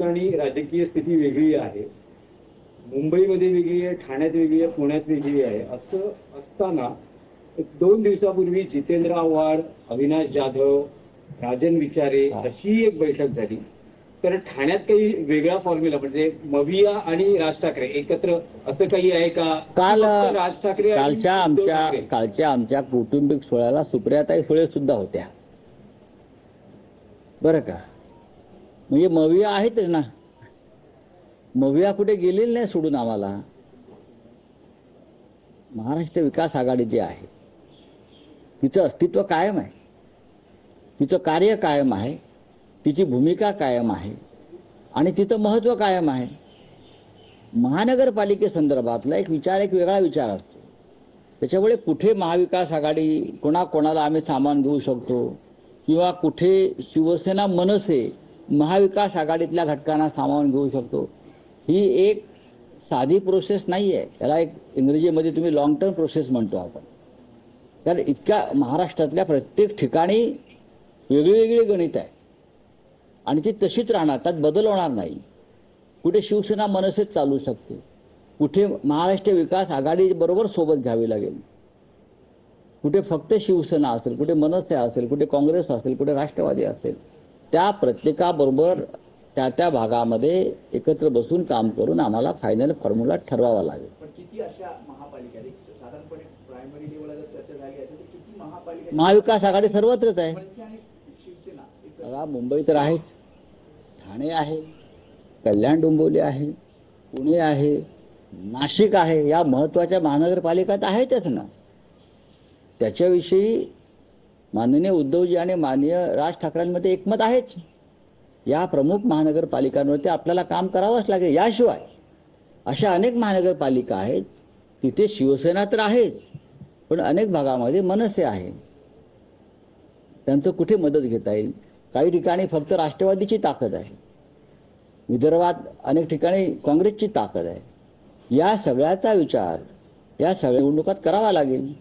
ठिकाणी राजकीय स्थिती वेगळी आहे, मुंबईमध्ये वेगळी आहे, ठाण्यात वेगळी आहे, पुण्यात वेगळी आहे. असं असताना 2 दिवसापूर्वी जितेंद्र आव्हाड, अविनाश जाधव, राजन विचारे अशी एक बैठक झाली. तर ठाण्यात काही वेगळा फॉर्म्युला म्हणजे मविया आणि राज ठाकरे एकत्र असं काही आहे का? काल राज ठाकरे कालच्या आमच्या कौटुंबिक सोहळ्याला सुप्रियाताई सुळे सुद्धा होत्या बरं का. म्हणजे मविया आहेतच ना, मविया कुठे गेलेली नाही सोडून. आम्हाला महाराष्ट्र विकास आघाडी जी आहे तिचं अस्तित्व कायम आहे, तिचं कार्य कायम आहे, तिची भूमिका कायम आहे आणि तिचं महत्त्व कायम आहे. महानगरपालिकेसंदर्भातला एक वेगळा विचार असतो. त्याच्यामुळे कुठे महाविकास आघाडी कोणाला आम्ही सामान घेऊ शकतो किंवा कुठे शिवसेना मनसे महाविकास आघाडीतल्या घटकांना सामावून घेऊ शकतो, ही एक साधी प्रोसेस नाही आहे. याला एक इंग्रजीमध्ये तुम्ही लॉंग टर्म प्रोसेस म्हणतो आपण. कारण इतक्या महाराष्ट्रातल्या प्रत्येक ठिकाणी वेगळी गणित आहे आणि ती तशीच राहणार, त्यात बदल होणार नाही. कुठे शिवसेना मनसेच चालू शकते, कुठे महाराष्ट्र विकास आघाडी बरोबर सोबत घ्यावी लागेल, कुठे फक्त शिवसेना असेल, कुठे मनसे असेल, कुठे काँग्रेस असेल, कुठे राष्ट्रवादी असेल. त्या प्रत्येकाबरोबर त्या भागामध्ये एकत्र बसून काम करून आम्हाला फायनल फॉर्म्युला ठरवावा लागेल. किती अशा महापालिका साधारणपणे प्रायमरी लेवलला जर चर्चा झाली असेल तर किती महापालिका? महाविकास आघाडी सर्वत्रच आहे. शिवसेना मुंबई तर आहेच, ठाणे आहे, कल्याण डोंबिवली आहे, पुणे आहे, नाशिक आहे. या महत्त्वाच्या महानगरपालिका तर आहेतच ना. त्याच्याविषयी माननीय उद्धवजी आणि माननीय राज ठाकरेंमध्ये एकमत आहेच. या प्रमुख महानगरपालिकांवरती आपल्याला काम करावंच लागेल. याशिवाय अशा अनेक महानगरपालिका आहेत तिथे शिवसेना तर आहेच, पण अनेक भागामध्ये मनसे आहे. त्यांचं कुठे मदत घेता येईल? काही ठिकाणी फक्त राष्ट्रवादीची ताकद आहे, विदर्भात अनेक ठिकाणी काँग्रेसची ताकद आहे. या सगळ्याचा विचार या सगळ्या निवडणुकात करावा लागेल.